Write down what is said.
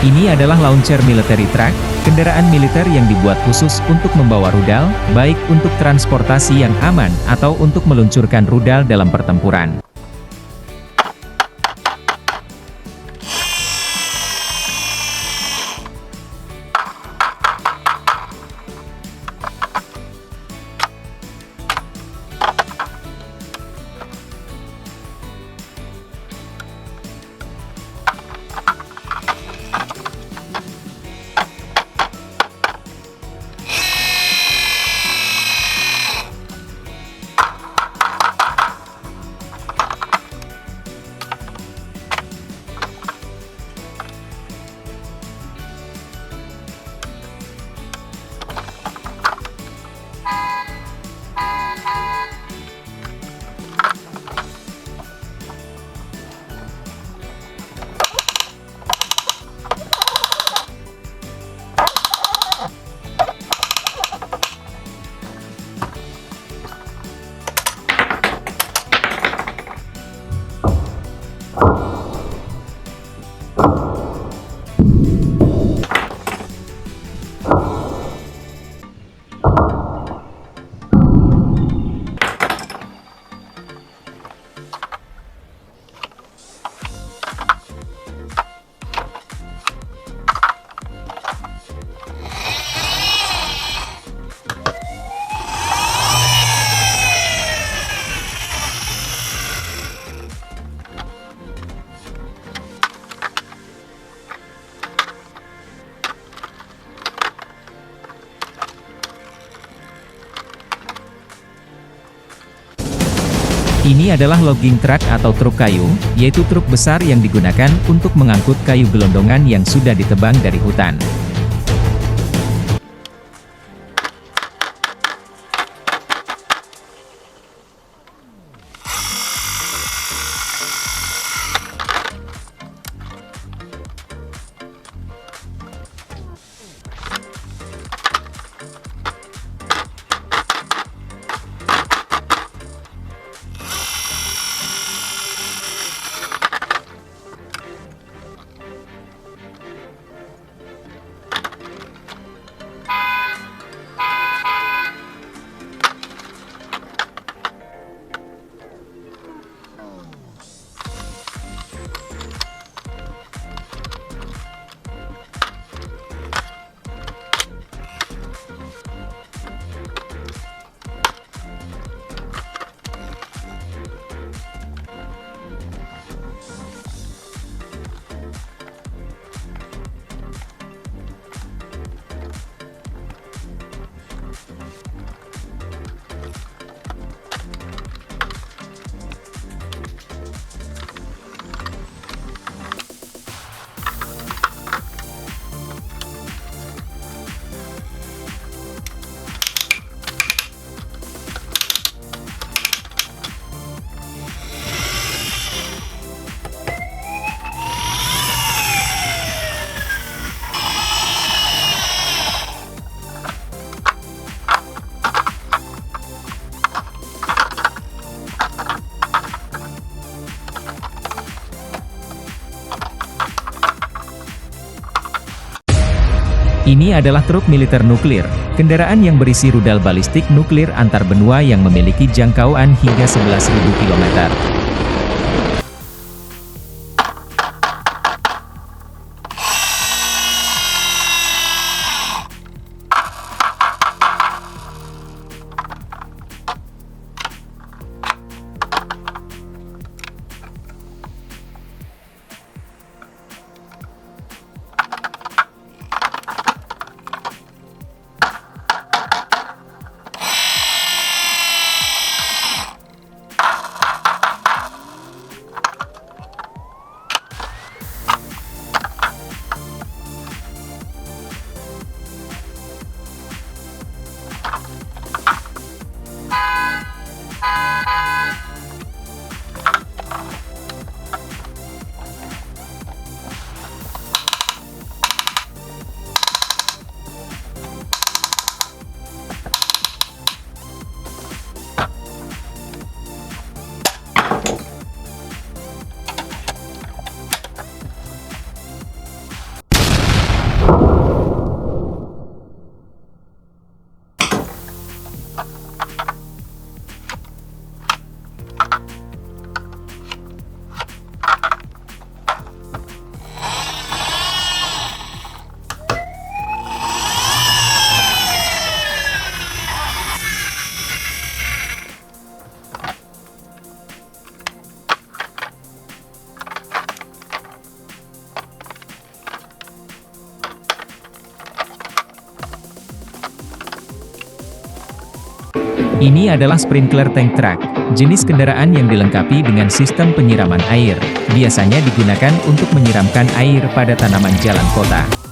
Ini adalah launcher military truck, kendaraan militer yang dibuat khusus untuk membawa rudal, baik untuk transportasi yang aman atau untuk meluncurkan rudal dalam pertempuran. Ini adalah logging truck atau truk kayu, yaitu truk besar yang digunakan untuk mengangkut kayu gelondongan yang sudah ditebang dari hutan. Ini adalah truk militer nuklir, kendaraan yang berisi rudal balistik nuklir antar benua yang memiliki jangkauan hingga 11.000 km. Ini adalah sprinkler tank truck, jenis kendaraan yang dilengkapi dengan sistem penyiraman air. Biasanya digunakan untuk menyiramkan air pada tanaman jalan kota.